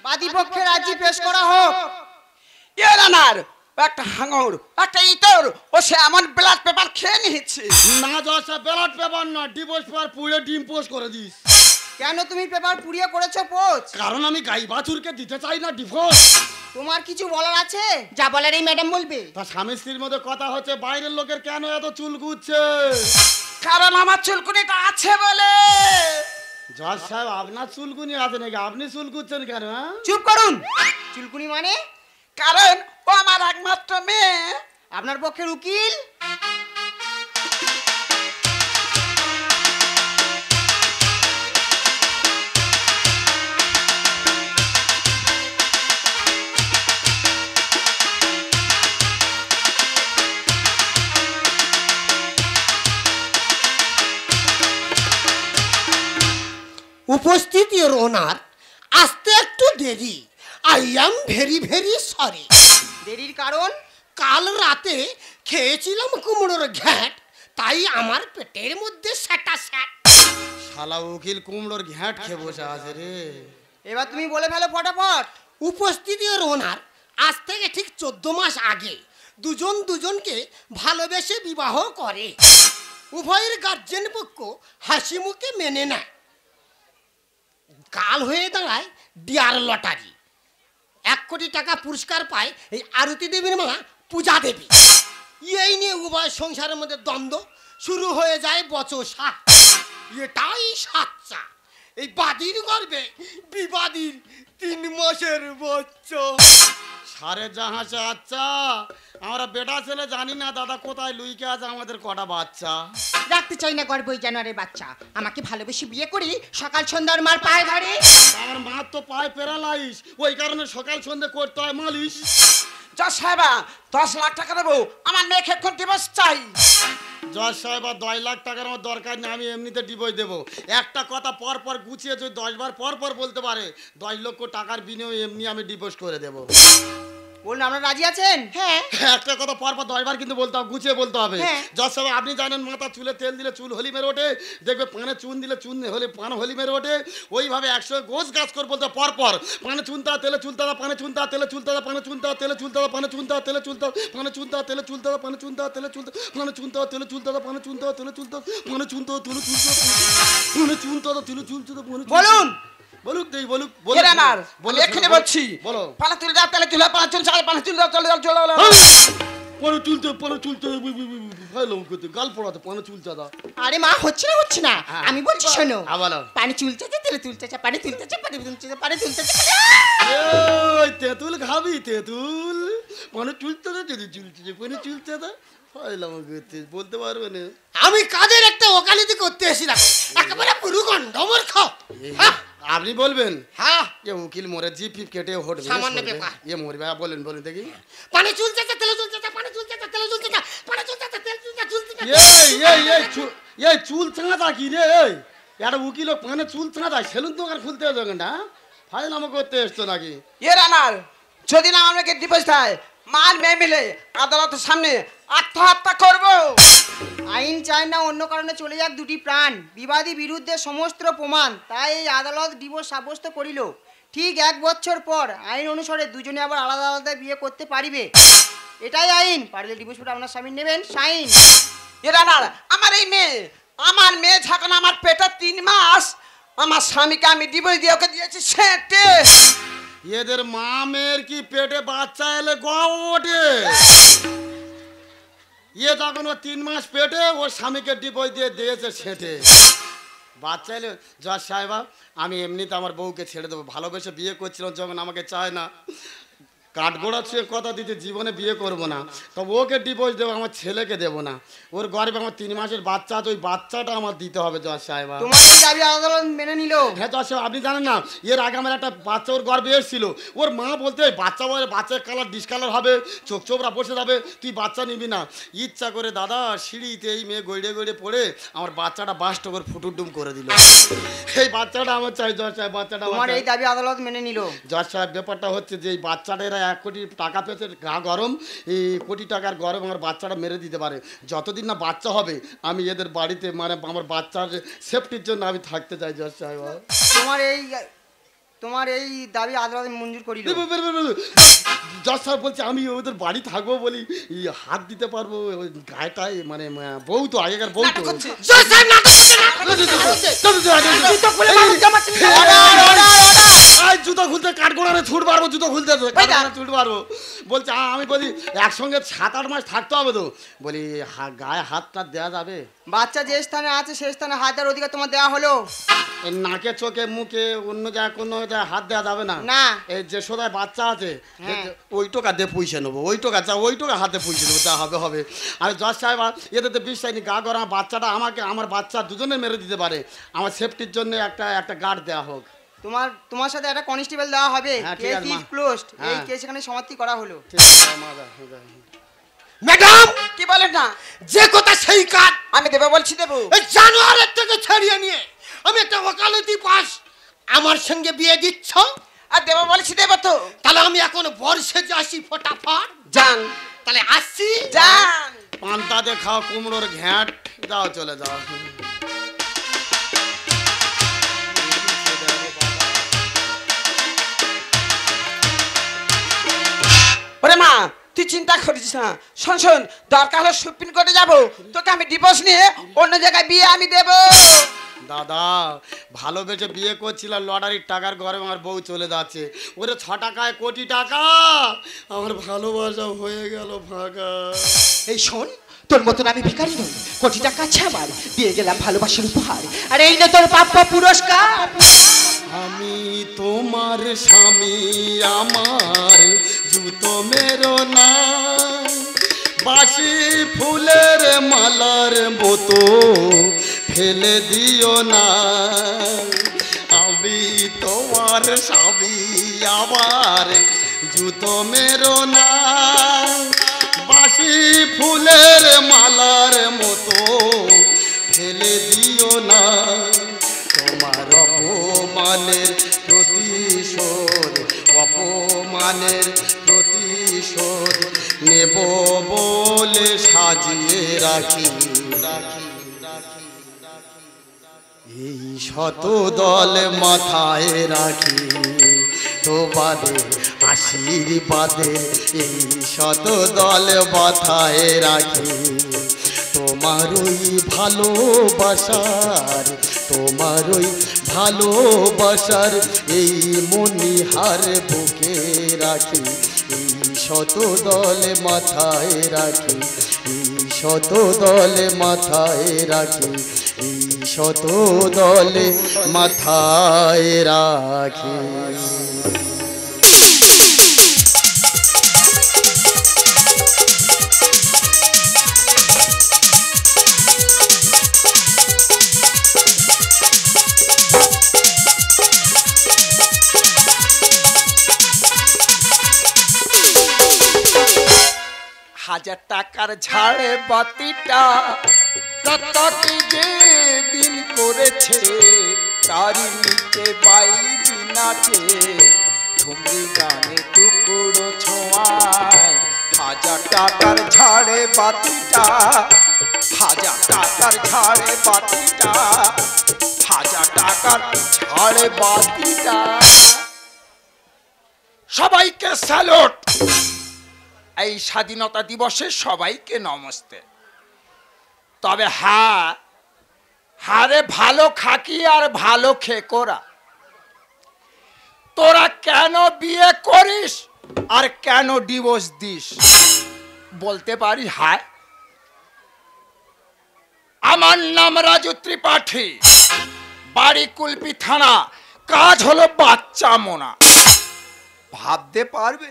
বাদী পক্ষের আর্জি পেশ করা হোক। এরানার একটা হাঙর একটা ইতর ও সে এমন ব্লাড পেপার খেয়ে নিয়েছে। না জজ ব্যালট পেপার না, ডিভোর্স পেপার পুড়ে ডিম পোস্ট করে দিস। কেন তুমি পেপার পুড়িয়ে করেছো পোজ? কারণ আমি গাই বাছুরকে দিতে চাই না ডিভোর্স। তোমার কিছু বলার আছে? যা বলার এই ম্যাডাম বলবে। তা স্বামী স্ত্রীর মধ্যে কথা হচ্ছে, বাইরের লোকের কেন এত চুল গুচ্ছে? কারণ আমার চুলকুনিটা আছে বলে। জজ সাহেব আপনার চুলকুনি আছে নাকি? আপনি চুল গুচ্ছেন কেন? চুপ করুন। চুলকুনি মানে? কারণ ও আমার একমাত্র মেয়ে। আপনার পক্ষের উকিল? উপস্থিত ইওর অনার, আসতে একটু দেরি। I am very very sorry. দেরির কারণ? কাল রাতে খেয়েছিলাম কুমড়োর ঘ্যাঁট, তাই আমার পেটের মধ্যে স্যাটা স্যাট। শালা উকিল কুমড়োর ঘ্যাঁট খেয়ে বসে আছে রে। এবার তুমি বলে ফেলো ফটাফট। উপস্থিত ইওর অনার, আজ থেকে ঠিক 14 মাস আগে দুজন দুজনকে ভালোবেসে বিবাহ করে। উভয়ের গার্জেন পক্ষ হাসি মুখে মেনে নেয়। কাল হয়ে দাঁড়ায় ডিয়ার লটারি। 1 কোটি টাকা পুরস্কার পায় এই আরতি দেবীর মা পূজা দেবী। এই নিয়ে উভয় সংসারের মধ্যে দ্বন্দ্ব শুরু হয়ে যায় বচসা। এটাই সাচ্চা। এই বাদীর গর্বে বিবাদীর 3 মাসের বাচ্চা। সারে জাহাজে আচ্ছা, আমরা বেটা ছেলে জানি না দাদা কোথায় লুইকে আছে আমাদের কটা বাচ্চা। রাখতে চাই না গর্ব ওই জানোয়ারের বাচ্চা। আমাকে ভালোবেসে বিয়ে করি, সকাল সন্ধ্যার মার পায়ে ধরে। আমার মা তো পায়ে প্যারালাইজ, ওই কারণে সকাল সন্ধ্যে করতে হয় মালিশ। জজ সাহেবা 10 লাখ টাকা দেবো, আমার মেয়েকে এখন ডিভোর্স চাই। জজ সাহেব 10 লাখ টাকার আমার দরকার নেই, আমি এমনিতে ডিভোর্স দেবো। একটা কথা পর পর গুছিয়ে যদি 10 বার পর পর বলতে পারে, 10 লক্ষ টাকার বিনিময়ে এমনি আমি ডিভোর্স করে দেবো। বলুন আপনারা রাজি আছেন? হ্যাঁ। একটা কথা পর পর 10 বার কিন্তু বলতে হবে, গুছিয়ে বলতে হবে। হ্যাঁ। জজ সাহেব আপনি জানেন মাথা চুলে তেল দিলে চুল হলি মেরে ওঠে, দেখবে পানে চুন দিলে চুন হলে পান হলি মেরে ওঠে। ওইভাবে 100 গোছ গাছ করে বলতে পর পর পানে চুনতা তেলে চুলতা, পানে চুনতা তেলে চুলতা, পানে চুনতা তেলে চুলতা, পানে চুনতা তেলে চুলতা, পানে চুনতা তেলে চুলতা, পানে চুনতা তেলে চুলতা, পানে চুনতা তেলে চুলতা, পানে চুনতা তেলে চুলতা, পানে চুনতা তেলে চুলতা, পানে চুনতা তেলে চুলতা। বলুন। বলুক দেই বলুক এরানার বলে এখানে বলছি। বলো। পালা তুলে দাও তাহলে চুলা, পালা চুল চাই, পালা চুল দাও চলে দাও চলে দাও। পানে চুলতে ভালো করতে গাল পড়াতে পানে চুলতা দাও। আরে মা হচ্ছে না। আমি বলছি শোনো। বলো। পানি চুলতে তেলে চুলতে পানি তুলতে পানি তুলতে পানি তুলতে। ওই তেঁতুল খাবি তেঁতুল, পানে চুলতে দে, যদি চুলতে পানে চুলতে দে। ফাইলাম করতে বলতে পারবে না। আমি কাজের একটা ওকালতি করতে এসেছিলাম, একেবারে পুরো গন্ডমর খাও। আপনি বলবেন? হ্যাঁ। এ উকিল মরে জিপ ফিপ কেটে হোট সামান্য ব্যাপার। এ মরবে। বলেন বলেন দেখি। পানি চুলতে তেলে চুলতে, পানি চুলতে তেলে চুলতে, পানি চুলতে তেলে চুলতে। এই চুল চাঁদা কি রে? একটা উকিল পানে চুল চাঁদা সেলুন দোকান খুলতে হবে না? ফাইলাম করতে এসছো নাকি? এরানার যদি না আমাকে ডিভোর্স দেয়, মার মেয়ে মিলে আদালতের সামনে আত্মহত্যা করবো। আইন চায় না অন্য কারণে চলে যাক দুটি প্রাণ। বিবাদী বিরুদ্ধে সমস্ত প্রমাণ, তাই এই আদালত ডিভোর্স সাব্যস্ত করিল। ঠিক 1 বছর পর আইন অনুসারে দুজনে আবার আলাদা আলাদা বিয়ে করতে পারিবে। এটাই আইন। পারলে ডিভোর্স পেপার আপনার স্বামীর নেবেন, সাইন। এরানার আমার মেয়ে যখন আমার পেটে 3 মাস, আমার স্বামীকে আমি ডিভোর্স দিয়ে ওকে দিয়েছি সেটে। এদের মা মেয়ের কি পেটে বাচ্চা এলে গম ওঠে? যখন ও 3 মাস পেটে ওর স্বামীকে ডিভোর্স দিয়ে দিয়েছে সেটে। বাচ্চা এলে জজ সাহেব আমি এমনিতে আমার বউকে ছেড়ে দেবো। ভালোবেসে বিয়ে করছিলাম যখন, আমাকে চায় না, কাঠগোড়া ছুঁয়ে কথা দিতে জীবনে বিয়ে করব না, তবে ওকে ডিভোর্স দেবো, আমার ছেলেকে দেবো না। ওর গর্ভে আমার 3 মাসের বাচ্চা আছে, ওই বাচ্চাটা আমার দিতে হবে জজ সাহেব। তোমার এই দাবি আদালত মেনে নিল। হ্যাঁ জজ সাহেব আপনি জানেন না, এর আগে আমার একটা বাচ্চা ওর গর্ভে এসেছিল। ওর মা বলতে বাচ্চা বলে বাচ্চার কালার ডিসকালার হবে, চোখ চোপড়া বসে যাবে, তুই বাচ্চা নিবি না। ইচ্ছা করে দাদা সিঁড়িতে এই মেয়ে গড়িয়ে গড়িয়ে পড়ে আমার বাচ্চাটা বাস্ট করে ফুটুডুম করে দিল। এই বাচ্চাটা আমার চাই জজ সাহেব, বাচ্চাটা। তোমার এই দাবি আদালত মেনে নিল। জজ সাহেব ব্যাপারটা হচ্ছে যে এই বাচ্চাটা এরা 1 কোটি টাকা পেতে গা গরম, এই কোটি টাকার গরম আমার বাচ্চাটা মেরে দিতে পারে। যতদিন না বাচ্চা হবে আমি এদের বাড়িতে মানে আমার বাচ্চার সেফটির জন্য আমি থাকতে চাই জজ সাহেব। তোমার এই দাবি আদালত মঞ্জুর করিল। জজ সাহেব বলছে আমি ওদের বাড়ি থাকবো বলি হাত দিতে পারবো ওই গায়েটায়, মানে বউ তো আগেকার বউ তো। জুতো খুলতে কাঠগোড়ারে ছুট পারবো, জুতো খুলতে ছুট পারবো বলছে। আমি বলি একসঙ্গে 7-8 মাস থাকতে হবে তো, বলি গায়ে হাতটা দেওয়া যাবে? বাচ্চা যে স্থানে আছে সেই স্থানে হাত দেওয়ার অধিকার তোমার দেওয়া হলো। নাকে চোখে মুখে অন্য জায়গায় কোনো জায়গায় হাত দেওয়া যাবে না? না। এই যে সোদায় বাচ্চা আছে ওই টোকা দিয়ে পুষে নেবো, ওই টোকা হাতে পুষে নেবো, যা হবে হবে। আমি জজ সাহেব এদের তো বিশ্বাস নেই, গা গরম বাচ্চাটা আমাকে আমার বাচ্চা দুজনে মেরে দিতে পারে, আমার সেফটির জন্য একটা গার্ড দেওয়া হোক। তোমার সাথে একটা কনস্টেবল দেওয়া হবে। Case is closed. এই কেস এখানে সমাপ্তি করা হলো। ম্যাডাম কি বলেন না? যে কথা সেই কাজ। আমি দেবো বলছি দেবো। এই জানোয়ারের থেকে ছাড়িয়ে নিয়ে আমি একটা ওকালতি পাস আমার সঙ্গে বিয়ে দিচ্ছ? আর দেবো বলছি দেবো তো। তাহলে আমি এখন বর্ষে যে আসি ফটাফট। যান তাহলে আসছি। যান। পান্তা দিয়ে খাও কুমড়োর ঘ্যাঁট, যাও চলে যাও। ওরে মা তুই চিন্তা করিস না, শোন দরকার হলে সুপ্রিম কোর্টে যাবো, তোকে আমি ডিভোর্স নিয়ে অন্য জায়গায় বিয়ে আমি দেবো। দাদা ভালোবেসে বিয়ে করছিলাম, লটারির টাকার ঘরে আমার বউ চলে যাচ্ছে, ওরে 6 টাকায় কোটি টাকা, আমার ভালোবাসা হয়ে গেল ফাঁকা। এই শোন তোর মতন আমি ভিখারি নই, কোটি টাকা আছে আমার, দিয়ে গেলাম ভালোবাসার উপহার, আর এই নে তোর প্রাপ্য পুরস্কার। আমি তোমার স্বামী, আমার জুতো মেরো না, বাসি ফুলের মালার মতো ফেলে দিও না। আমি তোমার স্বামী, আমার জুতো মেরো না, বাসি ফুলের মালার মতো ফেলে দিও না। তোমার অপমানের প্রতিশোধ, অপমানের প্রতিশোধ নেব বলে সাজিয়ে রাখি। এই শত দল মাথায় রাখি, তোমাদের আশীর্বাদে এই শত দল মাথায় রাখি। তোমার ওই ভালোবাসার, তোমার ওই ভালোবাসার এই মনিহার বুকে রাখি, এই শত দল মাথায় রাখি, এই শত দল মাথায় রাখি, এই শত দল মাথায় রাখি। হাজার টাকার ঝাড়ে বাতিটা রাতাকে যে দিন করেছে, তারি নিচে বাইজি নাচে, ঝুমরি গানে টুকরো ছোঁয়ায়। হাজার টাকার ঝাড়ে বাতিটা, হাজার টাকার ঝাড়ে বাতিটা, হাজার টাকার ঝাড়ে বাতিটা। সবাইকে স্যালুট। এই স্বাধীনতা দিবসে সবাইকে নমস্তে। তবে হারে ভালো খাকি আর ভালো খেকোরা, তোরা কেন বিয়ে করিস আর কেন ডিভোর্স দিস বলতে পারিস? হ্যাঁ, আমার নাম রাজু ত্রিপাঠী, বাড়ি কুলপি থানা, কাজ হলো বাচ্চা মোনা। ভাবতে পারবে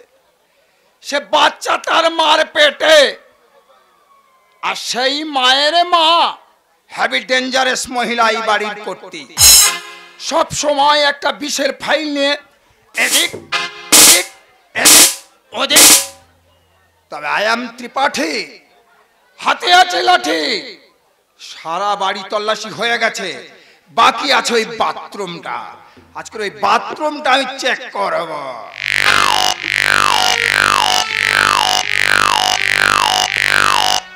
সে বাচ্চা তার মার পেটে, আর সেই মায়ের মা হ্যাভি ডেঞ্জারাস মহিলা এই বাড়ির করতে সব সময় একটা বিষের ফাইল নিয়ে এদিক এদিক এদিক ওদিক। তবে আই এম ত্রিপাঠী, হাতে আছে লাঠি, সারা বাড়ি তল্লাশি হয়ে গেছে, বাকি আছে ওই বাথরুমটা। আজকের ওই বাথরুমটা আমি চেক করব।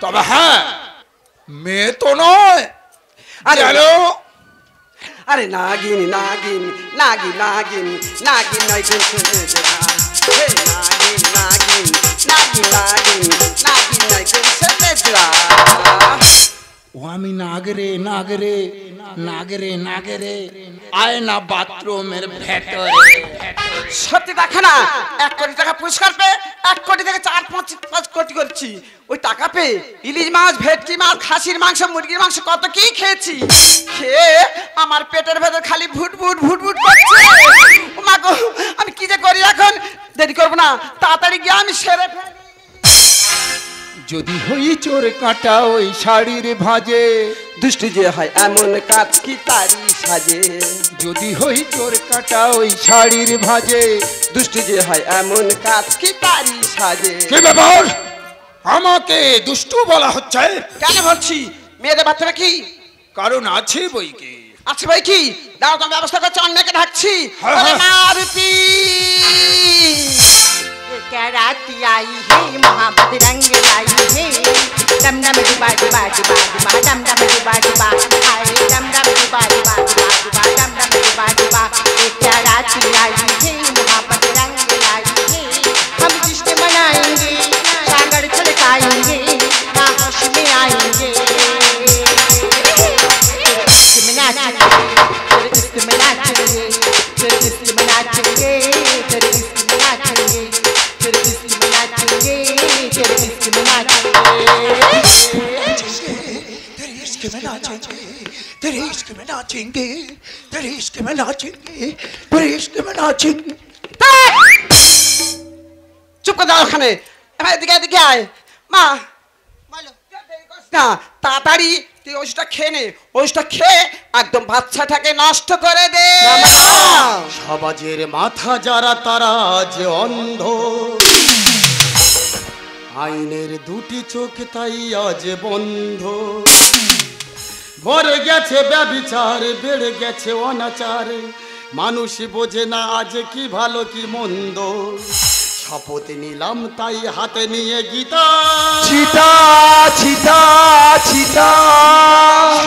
তবে হ্যাঁ, মেয়ে তো নয়। আরে চলো। আরে নাগিন নাগিন নাগিন নাগিন নাগিন নাগিন শুনে যা হে নাগিন নাগিন নাগিন নাগিন নাগিন নাগিন শুনে যা ও আমি নাগরে নাগরে নাগরে নাগরে আয় না বাথরুমের ভেতরে। সত্যি দেখে না 1 কোটি টাকা পুরস্কার পেয়ে 1 কোটি থেকে 4-5 কোটি করছি। ওই টাকা পেয়ে ইলিশ মাছ, ভেটকি মাছ, খাসির মাংস, মুরগির মাংস কত কি খেয়েছি। খেয়ে আমার পেটের ভেতর খালি ভুট ভুট ভুট ভুট করছে। ও মা গো, আমি কি যে করি এখন। দেরি করবো না, তাড়াতাড়ি গিয়ে আমি সেরে ফেলি। যদি হই চোর কাঁটা ওই শাড়ির ভাজে, দুষ্টু যে হয় এমন কাজ কি তারি সাজে। যদি হই চোর কাঁটা ওই শাড়ির ভাজে। দুষ্টু যে হয় এমন কাজ কি তারি সাজে। কি ব্যাপার, আমাকে দুষ্টু বলা হচ্ছে? কেন বলছি? মেয়েদের বাচ্চারা কি কারণ আছে বই কি। আচ্ছা ভাই, কি দাও তো ব্যবস্থা করছি, অন্যকে ঢাকছি। হ্যাঁ, ওরে হ্যাঁ। মারুতি क्या रात आई है मोहब्बत रंग लाई है डम डम डुबा डुबा डुबा डुबा डम डम डुबा डुबा हाय डम डम डुबा डुबा डुबा डुबा डम डम डुबा डुबा ये क्या रात आई है मोहब्बत रंग लाई है हम जश्न मनाएंगे सागर छलकाएंगे ना होश में आएंगे तेरे इश्क में नाचेंगे तेरे इश्क में नाचेंगे तेरे इश्क में नाचेंगे तेरे इश्क में नाचेंगे तेरे इश्क में नाचेंगे तेरे इश्क में नाचेंगे, तेरे इश्क में नाचेंगे, तेरे इश्क में नाचेंगे। চুপ করে দাও ওখানে। এবার এদিকে এদিকে আয়। মা না, তাড়াতাড়ি তুই ওষুধটা খেয়ে নে। ওষুধটা খেয়ে একদম বাচ্চাটাকে নষ্ট করে দে। সমাজের মাথা যারা তারা যে অন্ধ, আইনের দুটি চোখ তাই আজ বন্ধ। ভরে গেছে ব্যভিচার, বেড়ে গেছে অনাচার, মানুষ বোঝে না আজ কি ভালো কি মন্দ। শপথ নিলাম তাই হাতে নিয়ে গীতা, চিতা চিতা চিতা।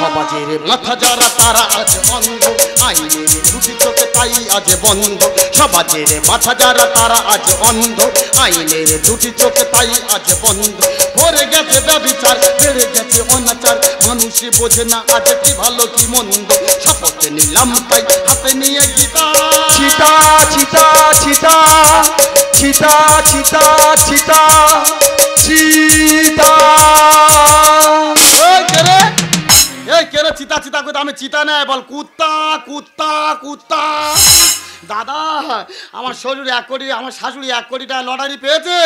সমাজের মাথা যারা তারা আজ অন্ধ, আইনের দুটি চোখে তাই আজ বন্ধ। সমাজের মাথা যারা তারা আজ অন্ধ, আইনের দুটি চোখে তাই আজ বন্ধ। ভরে গেছে ব্যভিচার, বেড়ে গেছে অনাচার, মানুষ বোঝে না আজ কি ভালো কি মন্দ। শপথ নিলাম তাই হাতে নিয়ে গীতা, চিতা চিতা চিতা চিতা চিতা চিতা চিতা। এই কে রে চিতা চিতা করে? আমি চিতা নেই, বল কুত্তা কুত্তা কুত্তা। দাদা, আমার শ্বশুর 1 কোটি, আমার শাশুড়ি 1 কোটি টাকা লটারি পেয়েছে।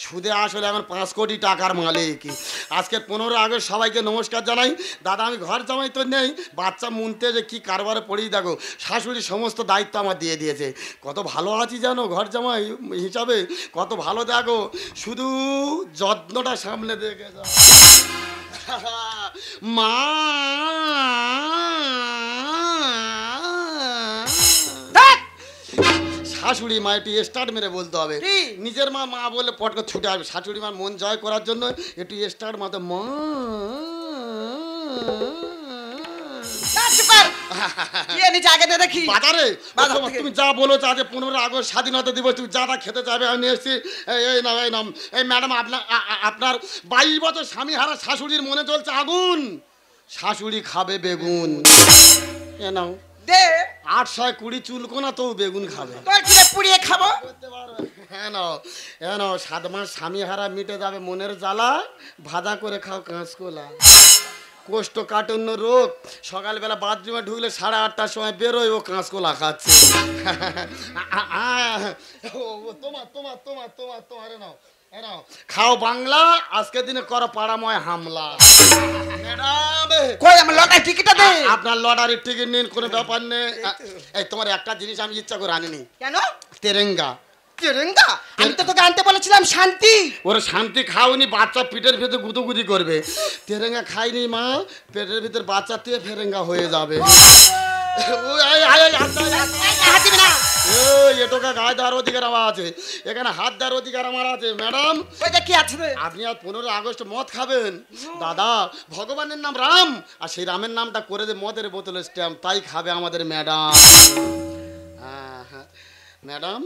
সুদে আসলে এখন 5 কোটি টাকার মালিক। আজকে 15 আগস্ট সবাইকে নমস্কার জানাই। দাদা, আমি ঘর জামাই তো নেই, বাচ্চা মুনতে যে কী কারবারে পড়েই দেখো, শাশুড়ি সমস্ত দায়িত্ব আমার দিয়ে দিয়েছে। কত ভালো আছি জানো ঘর জামাই হিসাবে, কত ভালো। দেখো শুধু যত্নটা সামনে দেখে যাও। মা শাশুড়ি মা একটু স্টার্ট মেরে বলতে হবে। নিজের মা মা বলে পট করে ছুটে আসবে। শাশুড়ি মার মন জয় করার জন্য একটু স্টার্ট মারতে মা। বাজারে তুমি যা বলো আজ 15 আগস্ট স্বাধীনতা দিবস, তুমি যা খেতে চাইবে আমি নিয়ে এসেছি। এই নাম এই নাম। এই ম্যাডাম, আপনার 22 বছর স্বামী হারা শাশুড়ির মনে চলছে আগুন, শাশুড়ি খাবে বেগুন। এ নাও দে 820 চুলকোনা তো বেগুন খাবে। তোর কি পুড়িয়ে খাবো? হ্যাঁ নাও, 7 মাস স্বামী হারা মিটে যাবে মনের জ্বালা, ভাজা করে খাও কাঁচকলা। কোষ্ঠকাঠিন্য রোগ, সকালবেলা বাথরুমে ঢুকলে 8:30টার সময় বেরোয়, ও কাঁচকলা খাচ্ছে। তোমার তোমার তোমার তোমার তোমার নাও নাও, খাও বাংলা, আজকের দিনে করো পাড়াময় হামলা। ম্যাডাম, কই আমার লটারি টিকিটটা দে। আপনার লটারির টিকিট নিন, কোনো ব্যাপার নেই। এই তোমার একটা জিনিস আমি ইচ্ছা করে আনিনি। কেন? তেরেঙ্গা। তেরেঙ্গা? আমি তো তোকে আনতে বলেছিলাম শান্তি। ওরা শান্তি খাওনি, বাচ্চা পিঠের ভিতরে গুদুগুদি করবে। তেরেঙ্গা খাইনি মা, পেটের ভিতর বাচ্চা দিয়ে ফেরেঙ্গা হয়ে যাবে। হাত দিবি না। এটোকা গায়ে দেওয়ার অধিকার আমার আছে, এখানে হাত দেওয়ার অধিকার আমার আছে। ম্যাডাম ওইটা কি আছে রে? আপনি আজ 15 আগস্ট মদ খাবেন? দাদা ভগবানের নাম রাম, আর সেই রামের নামটা করে দে মদের বোতলের স্ট্যাম্প, তাই খাবে আমাদের ম্যাডাম। ম্যাডাম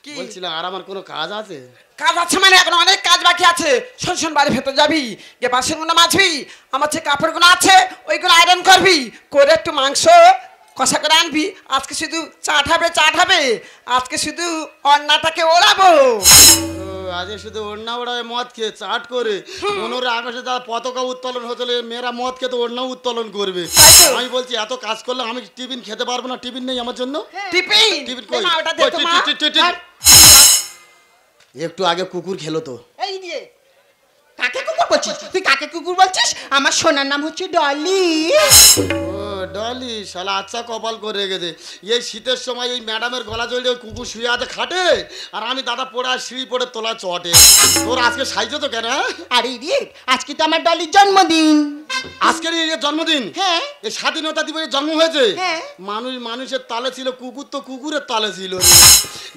কি? বলছিলাম আর আমার কোনো কাজ আছে? কাজ আছে মানে এখন অনেক কাজ বাকি আছে। শোন শোন, বাড়ি ভেতর যাবি, গিয়ে বাসনগুলো মাজবি, আমার যে কাপড়গুলো আছে ওইগুলো আয়রন করবি, করে একটু মাংস কষা করে আনবি। আজকে শুধু চাট হবে, আজকে শুধু অন্নাটাকে ওড়াবো। আজকে শুধু ওড়না ওড়ায় মদ খেয়ে চাট করে 15 আগস্টে তার পতাকা উত্তোলন হতে মেয়েরা মদ খেতে ওড়না উত্তোলন করবে। আমি বলছি এত কাজ করলে আমি টিফিন খেতে পারবো না, টিফিন নেই আমার জন্য। টিফিন টিফিন এ মা, ওটা দে তো মা। একটু আগে কুকুর খেলো তো। এই দিয়ে কাকে কুকুর বলছিস তুই? কাকে কুকুর বলছিস? আমার সোনার নাম হচ্ছে ডলি। ও ডলি, শালা আচ্ছা কপাল করে রেখেছে। এই শীতের সময় এই ম্যাডামের গলা জড়িয়ে ওই কুকুর শুয়ে আছে খাটে, আর আমি দাদা পড়ে আর সিঁড়ি পড়ে তোলা চটে। তোর আজকে সাইজে তো কেন? আরে ইডিয়েট, আজকে তো আমার ডলির জন্মদিন। আজকের এই জন্মদিন? হ্যাঁ। এই স্বাধীনতা দিবসে জন্ম হয়েছে? হ্যাঁ। মানুষ মানুষের তালে ছিল, কুকুর তো কুকুরের তালে ছিল রে।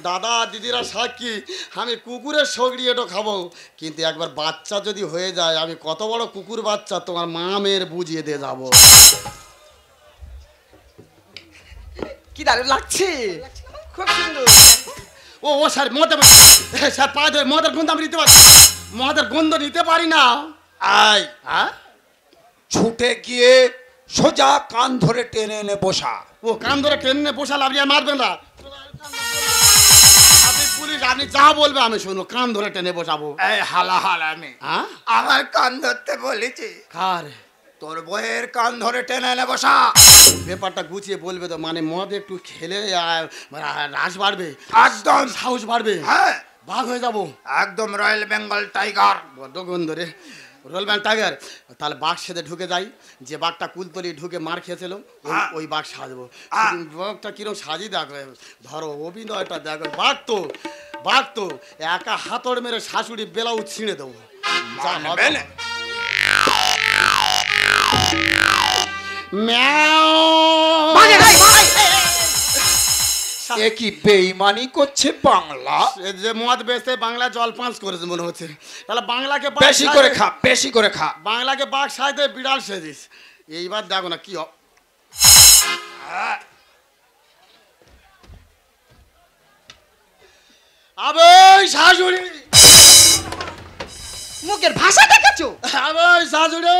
দাদা দিদিরা সাক্ষী, আমি কুকুরের সগড়ি এটো খাবো, কিন্তু একবার বাচ্চা যদি হয়ে যায় আমি কত বড় কুকুর বাচ্চা তোমার মা মেয়ের বুঝিয়ে দিয়ে যাবো। কি দারুণ লাগছে, খুব সুন্দর। ও ও স্যার স্যার পা ধরে মদের গন্ধ আমি নিতে পারি, মদের গন্ধ নিতে পারি না। আয় হ্যাঁ, ছুটে গিয়ে সোজা কান ধরে টেনে এনে বসা। ও কান ধরে টেনে বসালে আপনি আর মারবেন না। আপনি পুলিশ, আপনি যা বলবে আমি শুনবো। কান ধরে টেনে বসাবো? এই হালা আমি হ্যাঁ, আমার কান ধরতে বলেছি? কার? তোর বইয়ের কান ধরে টেনে এনে বসা। ব্যাপারটা গুছিয়ে বলবে তো, মানে মদ একটু খেলে রাশ বাড়বে, একদম সাহস বাড়বে, হ্যাঁ বাঘ হয়ে যাবো। একদম রয়্যাল বেঙ্গল টাইগার। বড্ড গন্ধ রে, রোল ব্যান্ড টাইগার। তাহলে বাঘ সেদে ঢুকে যাই, যে বাঘটা কুলতলি ঢুকে মার খেয়েছিল ওই বাঘ সাজবো। বাঘটা কিরম সাজি দেখো, ধরো অভিনয়টা দেখো। বাঘ তো একা হাতড় মেরে শাশুড়ি ব্লাউজ ছিঁড়ে দেবো। এ কি বেইমানি করছে বাংলা? যে মদ বেচতে বাংলা জল পাঁচ করেছে মনে হচ্ছে। তাহলে বাংলাকে বেশি করে খা, বেশি করে খা। বাংলাকে বাঘ সাজতে বিড়াল সেজিস। এইবার দেখো না কি আবে শাশুড়ি, মুখের ভাষা দেখাচ্ছো? আবে শাশুড়ি,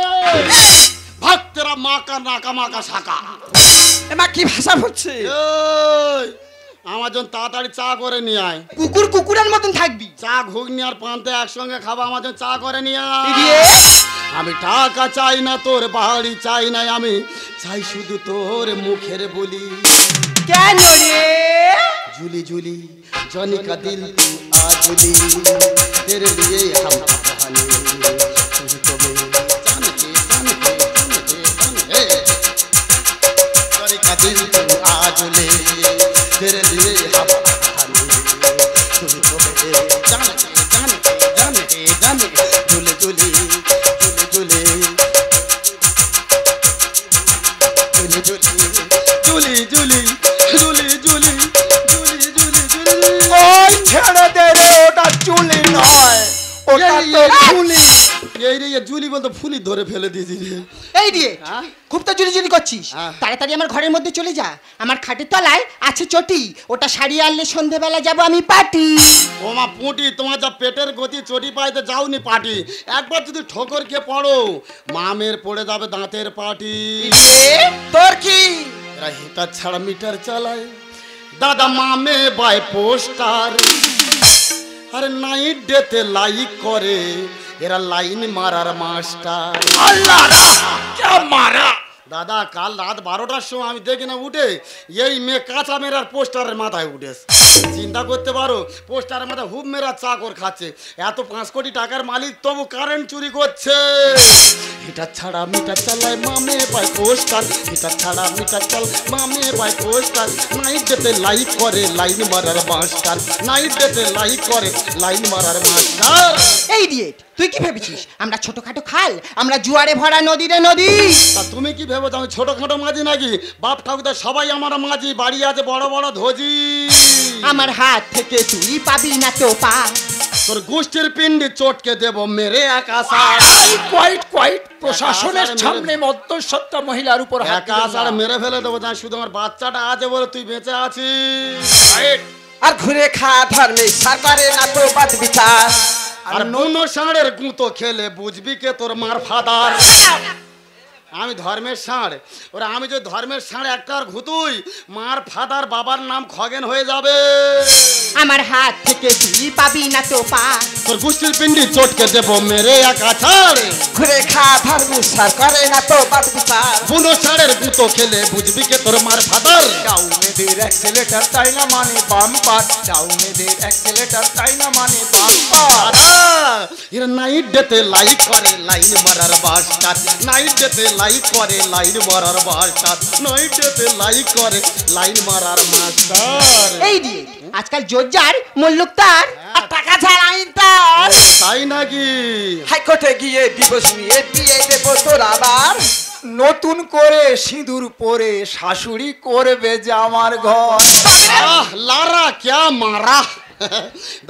ভক্তেরা মাকা নাকা মাকা শাকা। এমা কি ভাষা বলছে? এই, আমার জন্য তাড়াতাড়ি চা করে নিয়ে আয়। কুকুর কুকুরের মতন থাকবি। চা ঘুগনি আর পান্তে একসঙ্গে খাবো, আমার জন্য চা করে নিয়ে আয়। ইডিয়েট। আমি টাকা চাই না, তোর বাড়ি চাই না, আমি চাই শুধু তোর মুখের বলি। কেন রে? झूली झूली जॉनी का दिल तू आ झूली, तेरे लिए हम कहानी तुझे तो मैं जान के जॉनी का दिल तू आ झूली, तेरे लिए हम कहानी तुझे तो मैं जान के झूली झूली झूली झूली झूली झूली झूली ওই ছেড়ে দে রে, ওটা চুলি নয়, ওটা তো ফুলি। এই রে, জুলি বলতো ফুলি ধরে ফেলে দিয়েছি রে। এই দিয়ে খুব তো জুলি জুলি করছিস। হ্যাঁ। তাড়াতাড়ি আমার ঘরের মধ্যে চলে যা, আমার খাটের তলায় আছে চটি, ওটা সারিয়ে আনলে সন্ধেবেলা যাবো আমি পার্টি। ও মা পুঁটি, তোমার যা পেটের গতি, চটি পাইতে যাওনি পাটি। একবার যদি ঠোকর খেয়ে পড়ো, মামের পড়ে যাবে দাঁতের পাটি। তোর কি? এরা হিটার ছাড়া মিটার চালায়, দাদা মামে বাই পোস্টার, আরে নাইট ডেতে লাইক করে, এরা লাইন মারার মাস্টার। আল্লাহ রা কে মারা। দাদা কাল রাত 12টার সময় আমি দেখি না উঠে এই মেয়ে কাঁচা মেরার পোস্টারের মাথায় উঠেছে। চিন্তা করতে পারো, পোস্টারের মাথায় হুব মেরা চাকর খাচ্ছে। এত 5 কোটি টাকার মালিক তবু কারেন্ট চুরি করছে। হিটার ছাড়া মিটার চালায় মামে বাই পোস্টার, হিটার ছাড়া মিটার চাল মামে বাই পোস্টার, নাইট ডেতে লাইক করে লাইন মারার মাস্টার, নাইট ডেতে লাইক করে লাইন মারার মাস্টার। এই ইডিয়েট, তুই কি ভেবেছিস আমরা ছোটখাটো খাল, আমরা জুয়ারে ভরা নদী রে নদী? তা তুমি কি ভেবেছো আমি ছোটখাটো মাঝি নাকি? বাপ ঠাকুরদা সবাই আমার মাঝি, বাড়ি আছে বড় বড় ধজি। আমার হাত থেকে তুই পাবি না তো পা, তোর গোষ্ঠীর পিণ্ডি চটকে দেব মেরে একাশা। কোয়াইট প্রশাসনের সামনে মধ্যস্থতা মহিলার উপর হাত দিবেন না। একাশা মেরে ফেলে দেবো, জানি শুধু আমার বাচ্চাটা আছে বলে তুই বেঁচে আছিস। আর ঘুরে খা ধর্মে সরকারে না তো বাদ বিচার। আর নুন ষাঁড়ের গুঁতো খেলে বুঝবি কে তোর মার ফাদার। আমি ধর্মের ষাঁড়, ওরা আমি যদি ধর্মের ষাঁড় একটার ঘুতুই, মার ফাদার বাবার নাম খগেন হয়ে যাবে। আমার হাত থেকে তুই পাবি না তো পা, তোর গোষ্ঠীর পিণ্ডি চটকে দেব মেরে একাছাড়। ঘুরে খা ধর্মে সরকারে না তো বাদ বিচার। বুনো ষাঁড়ের গুঁতো খেলে বুঝবি কে তোর মার ফাদার। ডাউনেদের অ্যাক্সেলেটার তাই না মানে বাম্পার, ডাউনেদের অ্যাক্সেলেটার তাই না মানে বাম্পার। এরা নাইট ডেতে লাইক করে লাইন মারার বাস্টার, নাইট ডেতে লাইক করে লাইন মারার বাস্টার, নাইট ডেতে লাইক করে লাইন মারার মাস্টার। এই দিয়ে আজকাল জোরজার মল্লুক তার, আর টাকা ছাড়া আইন তার। তাই নাকি? হাইকোর্টে গিয়ে ডিভোর্স নিয়ে বিয়ে দেবো তোর আবার। নতুন করে সিঁদুর পরে শাশুড়ি করবে যে আমার ঘর। লারা ক্যা মারা।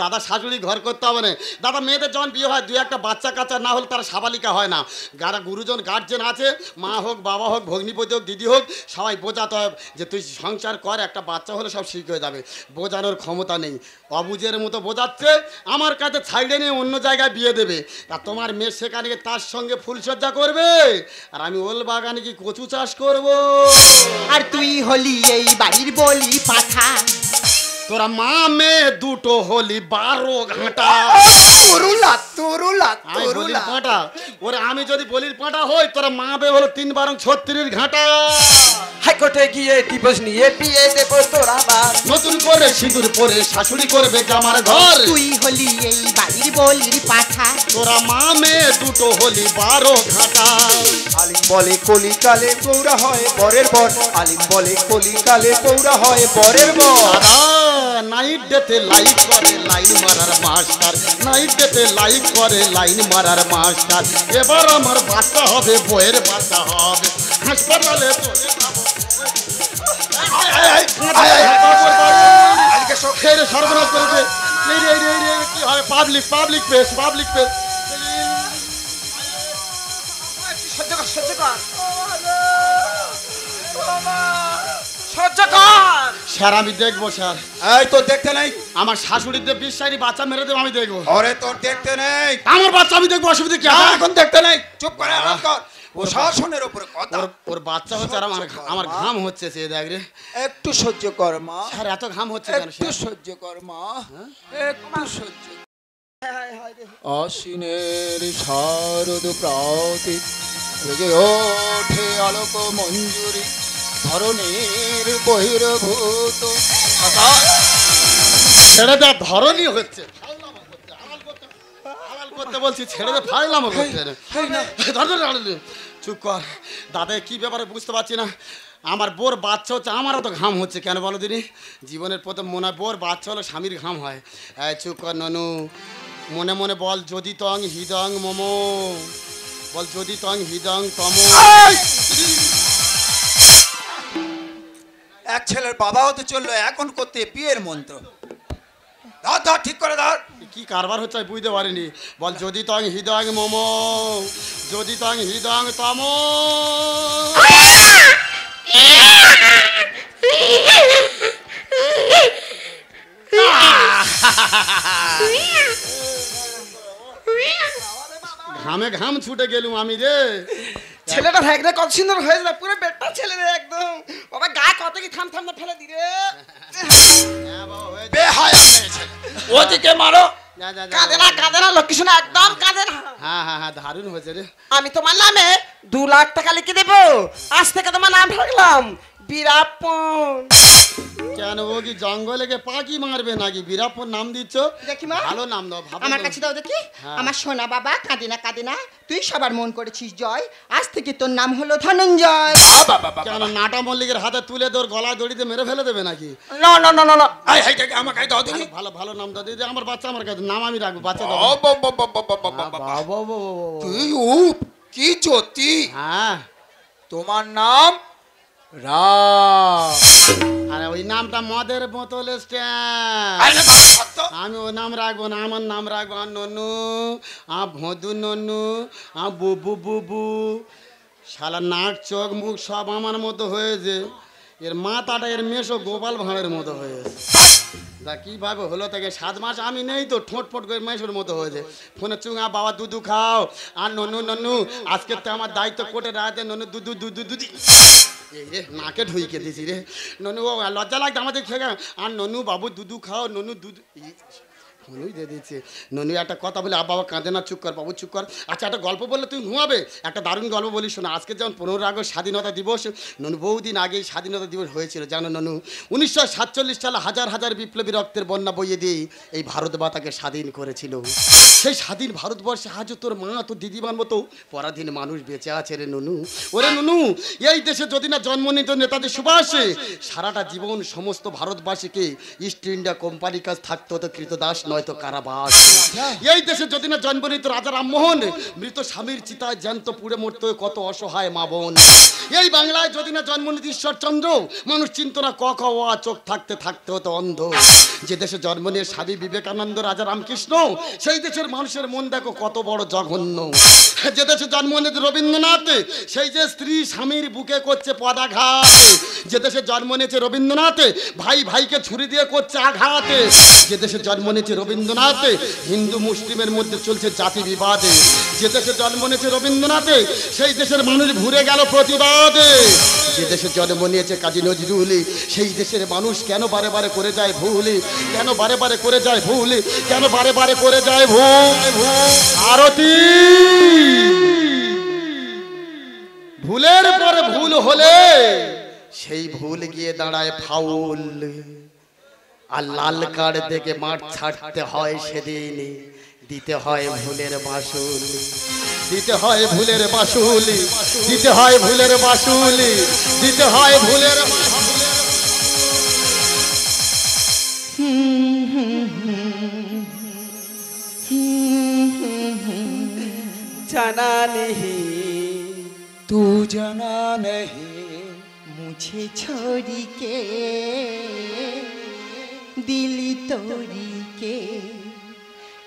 দাদা শাশুড়ি ঘর করতে হবে না দাদা। মেয়েদের যখন বিয়ে হয় দুই একটা বাচ্চা কাচ্চা না হলে তারা সাবালিকা হয় না। যারা গুরুজন গার্জেন আছে, মা হোক বাবা হোক ভগ্নিপতি হোক দিদি হোক, সবাই বোঝাতে হবে যে তুই সংসার কর, একটা বাচ্চা হলে সব ঠিক হয়ে যাবে। বোঝানোর ক্ষমতা নেই, অবুঝের মতো বোঝাচ্ছে। আমার কাছে ছাইড়ে নিয়ে অন্য জায়গায় বিয়ে দেবে। তা তোমার মেয়ে সেখানে গিয়ে তার সঙ্গে ফুলসজ্জা করবে, আর আমি ওল বাগানে কি কচু চাষ করব। আর তুই হলি এই বাড়ির বলি পাঠা, তোরা মা মেয়ে দুটো হলি 12 ঘাটা। তরুলা তরুলা আমি বলির তরুলা। পাঁটা, ওরে আমি যদি বলির পাঁটা হই, তোরা মা বে হলো 3 12 36 ঘাটা। হাইকোর্টে গিয়ে ডিভোর্স নিয়ে বিয়ে দেবো তোর আবার। নতুন করে সিঁদুর পরে শাশুড়ি করবে জামার ঘর। তুই হলি এই বাড়ির বলির পাঠা, তোরা মা মেয়ে দুটো হলি 12 ঘাটা। আলিম বলে কলিকালে পৌরা হয় বরের বর, আলিম বলে কলিকালে পৌরা হয় বরের বর। নাইট ডেতে লাইক করে লাইন মারার মাস্টার, নাইট ডেতে লাইক করে লাইন মারার মাস্টার। এবার আমার বাচ্চা হবে, বইয়ের বাচ্চা হবে, হাসপাতালে চলে যাবো। আজকে খেয়ে সর্বনাশ করেছে। কি হবে? Public place. সহ্য কর সহ্য কর সহ্য কর। স্যার আমি দেখবো স্যার। এই তো দেখতে নেই, আমার শাশুড়িতে 20 সারি বাচ্চা মেরে দেবো, আমি দেখবো। ওরে তোর দেখতে নেই, আমার বাচ্চা আমি দেখবো, অসুবিধা কি আছে? এখন দেখতে নেই, চুপ করে আরাম কর। প্রশাসনের উপরে কথা। ওর বাচ্চা হচ্ছে আর আমার ঘাম হচ্ছে, সে দেখ রে। একটু সহ্য কর মা, স্যার এত ঘাম হচ্ছে কেন? একটু সহ্য কর মা, একটু সহ্য। আশ্বিনের শারদ প্রাতে বেজে ওঠে আলোক মঞ্জুরি, ধরনের বহির্ভূত ছেড়ে দে, ধরনই হচ্ছে। আড়াল করতে বলছি, ছেড়ে দে, ফাইলাম করছে। চুপ কর দাদা, কি ব্যাপারে বুঝতে পারছি না। আমার বোর বাচ্চা হচ্ছে, আমারও তো ঘাম হচ্ছে কেন বলো দিনি? জীবনের প্রথম মনে হয় বোর বাচ্চা হলো স্বামীর ঘাম হয়। চুপ কর ননু, মনে মনে বল যদি তং হিদং মম, বল যদি তং হিদং তম। এক ছেলের বাবা হতে চললো, এখন করতে বিয়ের মন্ত্র। ধর ধর, ঠিক করে ধর। কি কারবার হচ্ছে আমি বুঝতে পারিনি। বল যদি তং হিদং মম, যদি তং হিদং তম। ঘামে ঘাম ছুটে গেলুম আমি রে। ছেলেটা ভেগরে কত সুন্দর হয়েছে, পুরো বেটা ছেলে রে একদম। বাবা গায়ে কত কি থাম থাম না ফেলে দি রে। বেহায়া মেয়ে ছেলে। ওদিকে মারো। কাঁদে না লক্ষ্মী শোনা, একদম কাঁদে না। হ্যাঁ দারুণ হয়েছে রে। আমি তোমার নামে 2 লাখ টাকা লিখে দেবো। আজ থেকে তোমার নাম রাখলাম বীরাপ্পন। কেন ও কি জঙ্গলে গিয়ে পাখি মারবে নাকি? বিরাপর নাম দিচ্ছ? দেখি মা, ভালো নাম দাও, ভালো আমার নাম। কাছে দাও দেখি। হ্যাঁ। আমার সোনা বাবা, কাঁদে না কাঁদে না, তুই সবার মন করেছিস জয়। আজ থেকে তোর নাম হলো ধনঞ্জয়। কেন নাটা মল্লিকের হাতে তুলে তোর গলায় দড়িতে মেরে ফেলে দেবে নাকি? না না না না না আই হাইটাকে আমার কাছে দাও দেখি। ভালো ভালো নাম দাও দিদি, আমার বাচ্চা আমার কাছে, নাম আমি রাখবো, বাচ্চা দাও। ও বাবা বাবা বাবা বাবা বাবা তুই উপ কি জ্যোতি, হ্যাঁ, তোমার নাম রাম। আরে ওই নামটা মদের বোতল স্ট্যান্ড। আরে বাবা সত্য আমি ওই নাম রাখবো না, আমার নাম রাখবো আর ননু, ভদু ননু, বুবু বুবু। শালা নাক চোখ মুখ সব আমার মতো হয়েছে, এর মাথাটা এর মেশো গোপাল ভাঁড়ের মতো হয়েছে। তা কীভাবে হলো থেকে 7 মাস আমি নেই তো ঠোঁট ফোট করে মেশোর মতো হয়েছে। ফোনে চুঙা বাবা দুধু খাও, আর ননু ননু আজকে তো আমার দায়িত্ব কোটে রাতে ননু দুধু দুধু দুধি। এই রে নাকে ঢুইকে দিছি রে ননু, ও লজ্জা লাগতো আমাদের খেয়ে। আর ননু বাবু দুধু খাও, ননু দুধ ফোনই দিয়ে দিচ্ছে। ননু একটা কথা বলে, বাবা কাঁদে না, চুপ কর বাবু চুপ কর। আচ্ছা একটা গল্প বললে তুই ঘুমাবে? একটা দারুণ গল্প বলি শোনো। আজকে যেমন 15 আগস্ট স্বাধীনতা দিবস, ননু বহুদিন আগেই স্বাধীনতা দিবস হয়েছিল জানো ননু? 1947 সালে হাজার হাজার বিপ্লবী রক্তের বন্যা বইয়ে দিয়ে এই ভারত মাতাকে স্বাধীন করেছিল। সেই স্বাধীন ভারতবর্ষে আজও তোর মা তোর দিদিমার মতো পরাধীন মানুষ বেঁচে আছে রে ননু। ওরে ননু, এই দেশে যদি না জন্ম নিত নেতাজি সুভাষ, সারাটা জীবন সমস্ত ভারতবাসীকে ইস্ট ইন্ডিয়া কোম্পানির কাছে থাকতে হতো কৃতদাস নয়তো কারাবাস। এই দেশে যদি না জন্ম নিত রাজা রামমোহন, মৃত স্বামীর চিতায় জ্যান্ত পুড়ে মরতো কত অসহায় মা বোন। এই বাংলায় যদি না জন্ম নিত ঈশ্বরচন্দ্র, মানুষ চিন্ত না ক খ অ আ, চোখ থাকতে থাকতে হতো অন্ধ। যে দেশে জন্ম নিয়ে স্বামী বিবেকানন্দ রাজা রামকৃষ্ণ, সেই দেশের মানুষের মন দেখো কত বড় জঘন্য। যে দেশে জন্ম নিয়েছে রবীন্দ্রনাথ, সেই যে স্ত্রী স্বামীর বুকে করছে পদাঘাত। যে দেশে জন্ম নিয়েছে রবীন্দ্রনাথ, ভাই ভাইকে ছুরি দিয়ে করছে আঘাত। যে দেশে জন্ম নিয়েছে রবীন্দ্রনাথ, হিন্দু মুসলিমের মধ্যে চলছে জাতি বিবাদে। যে দেশে জন্ম নিয়েছে রবীন্দ্রনাথ, সেই দেশের মানুষ ভুলে গেল প্রতিবাদে। যে দেশে জন্ম নিয়েছে কাজী নজরুল, সেই দেশের মানুষ কেন বারে বারে করে যায় ভুল, কেন বারে বারে করে যায় ভুল, কেন বারে বারে করে যায় ভুল। আরতি ভুলের পরে ভুল হলে সেই ভুল গিয়ে দাঁড়ায় ফাউল। আর লাল কার্ড দেখে মাঠ ছাড়তে হয় সেদিন, দিতে হয় ভুলের বাসুল, দিতে হয় ভুলের বাসুল, দিতে হয় ভুলের বাসুল, দিতে হয় ভুলের বাসুল। জানা নেহি তু জানা নেহি मुझे छोड़ी के दिली तोड़ी के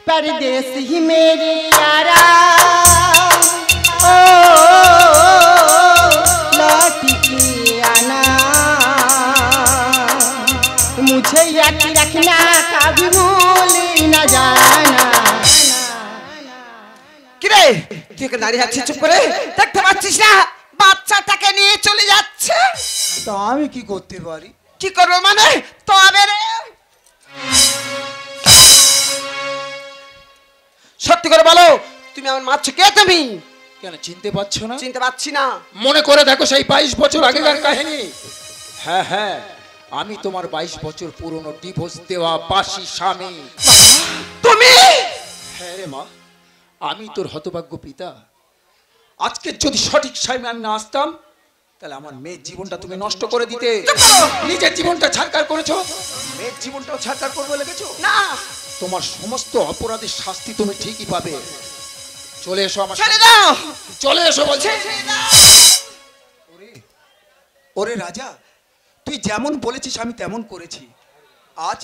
परदेस ही मेरे यारा, ओ लौट के आना, मुझे याद रखना कभी भूल न जाना। কিরে তুই এখানে দাঁড়িয়ে আছিস চুপ করে? দেখতে পাচ্ছিস না বাচ্চাটাকে নিয়ে চলে যাচ্ছে? তা আমি কি করতে পারি? কি করবো মানে? তবে রে সত্যি করে বলো, তুমি আমার মারছো কে? তুমি কেন চিনতে পারছো না? চিনতে পারছি না। মনে করে দেখো সেই 22 বছর আগেকার কাহিনী। হ্যাঁ হ্যাঁ, আমি তোমার 22 বছর পুরনো ডিভোর্স দেওয়া বাসি স্বামী। তুমি? হ্যাঁ রে মা, আমি তোর হতভাগ্য পিতা। আজকে যদি সঠিক সময়ে আমি না আসতাম, তাহলে আমার মেয়ের জীবনটা তুমি নষ্ট করে দিতে। নিজের জীবনটা ছাড়কার করেছো, মেয়ের জীবনটাও ছাড়কার করবে লেগেছো। না, তোমার সমস্ত অপরাধের শাস্তি তুমি ঠিকই পাবে। চলে এসো আমার ছেড়ে সাথে। দাও। চলে এসো বলছি। ছেড়ে দাও। ওরে রাজা, তুই যেমন বলেছিস আমি তেমন করেছি। আজ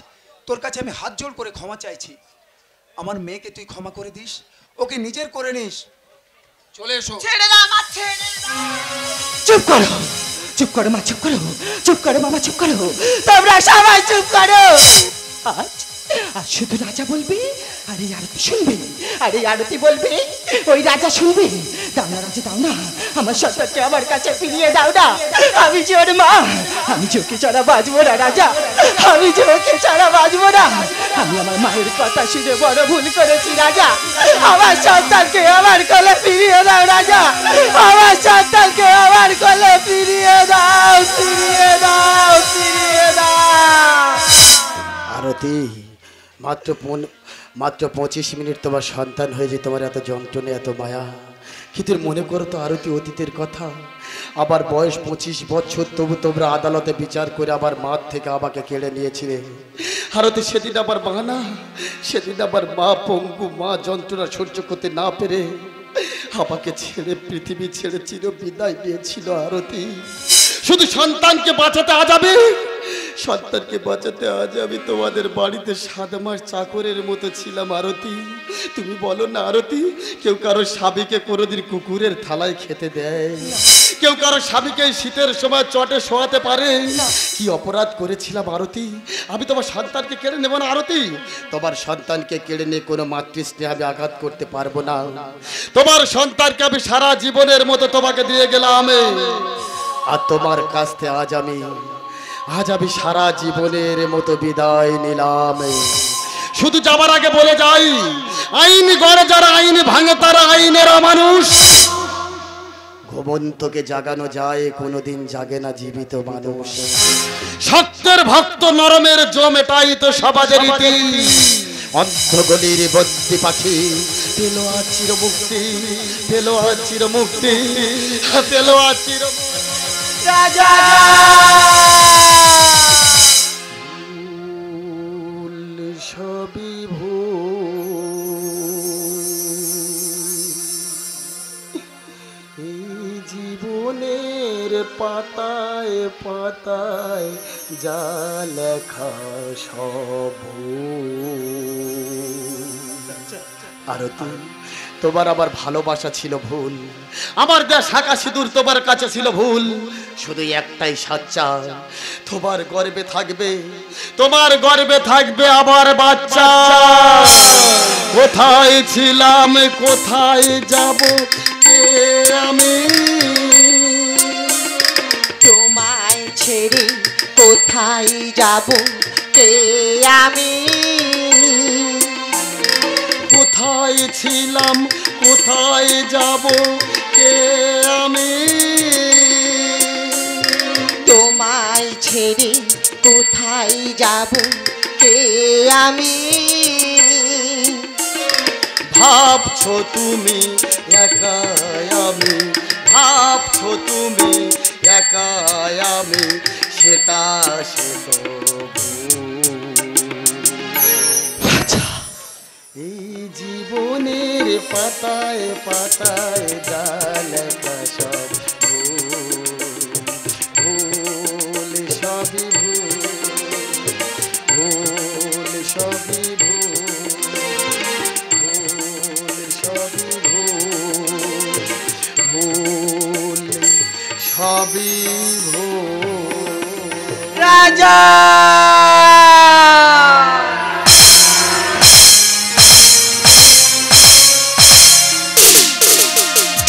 তোর কাছে আমি হাত জোড় করে ক্ষমা চাইছি। আমার মেয়েকে তুই ক্ষমা করে দিস, ওকে নিজের করে নিস। চলে এসো। ছেড়ে দাও মা, ছেড়ে দাও। চুপ করো, চুপ করো মা, চুপ করো, চুপ করো বাবা, চুপ করো, তোমরা সবাই চুপ করো। আজ আজ শুধু রাজা বলবে আর এই আরতি শুনবে, আর এই আরতি বলবে ওই রাজা শুনবে। দাও না রাজা, দাও না, আমার সন্তানকে আমার কাছে ফিরিয়ে দাও না। আমি যে ওর মা, আমি যে ওকে ছাড়া বাঁচবো না রাজা, আমি যে ওকে ছাড়া বাঁচবো না। আমি আমার মায়ের কথা শুনে বড় ভুল করেছি রাজা। আমার সন্তানকে আমার কোলে ফিরিয়ে দাও রাজা, আমার সন্তানকে আমার কোলে ফিরিয়ে দাও, ফিরিয়ে দাও, ফিরিয়ে দাও। মাত্র 25 মিনিট তোমার সন্তান হয়ে যে তোমার এত যন্ত্রণা এত মায়া, কিন্তু মনে করো তো আরতি অতীতের কথা। আবার বয়স 25 বছর, তবু তোমরা আদালতে বিচার করে আবার মাঠ থেকে আমাকে কেড়ে নিয়েছিলে। আরতি সেদিন আবার মা না, সেদিন আবার মা পঙ্গু, মা যন্ত্রণা সহ্য করতে না পেরে আমাকে ছেড়ে পৃথিবী ছেড়ে চির বিদায় দিয়েছিল। আরতি শুধু সন্তানকে বাঁচাতে আজ আমি, সন্তানকে বাঁচাতে আজ আমি তোমাদের বাড়িতে 7 মাস চাকরের মতো ছিলাম। আরতি তুমি বলো না আরতি, কেউ কারো স্বামীকে কোনোদিন কুকুরের থালায় খেতে দেয়? কেউ কারো স্বামীকে শীতের সময় চটে শোয়াতে পারে? কি অপরাধ করেছিলাম আরতি? আমি তোমার সন্তানকে কেড়ে নেব না আরতি। তোমার সন্তানকে কেড়ে নিয়ে কোনো মাতৃস্নেহে আমি আঘাত করতে পারবো না। তোমার সন্তানকে আমি সারা জীবনের মতো তোমাকে দিয়ে গেলাম, আর তোমার কাছ থেকে আজ আমি সারা জীবনের মতো বিদায় নিলাম। শুধু যাবার আগে বলে যাই, আইন গড়ে যারা আইন ভাঙে তারা আইনের অমানুষ। ঘুমন্তকে জাগানো যায়, কোনোদিন জাগে না জীবিত মানুষ। সত্যের ভক্ত নরমের জম, এটাই তো সমাজের রীতি। অন্ধগলির বদ্যি পাখি পেল আজ চিরমুক্তি, পেল আজ চিরমুক্তি, পেল আজ চিরমুক্তি। রাজা সবই এই জীবনের পাতায় পাতায় যা লেখা সব। আরতি তোমার আবার ভালোবাসা ছিল ভুল, আমার দেশ শাখা সিঁদুর তোমার কাছে ছিল ভুল। শুধু একটাই সাচ্চা, তোমার গর্বে থাকবে, তোমার গর্বে থাকবে আমার বাচ্চা। কোথায় ছিলাম, কোথায় যাব, কে আমি? তোমায় ছেড়ে কোথায় যাব, কে আমি? কোথায় ছিলাম, কোথায় যাব, কে আমি? তোমায় ছেড়ে কোথায় যাব, কে আমি? ভাবছো তুমি একাই আমি, ভাবছো তুমি একাই আমি, সেটা সে তো এই জীবনের পাতায় পাতায় যা লেখা সব ভুল, সবই ভুল, সবই ভুল, সবই ভুল, সবই ভুল। রাজা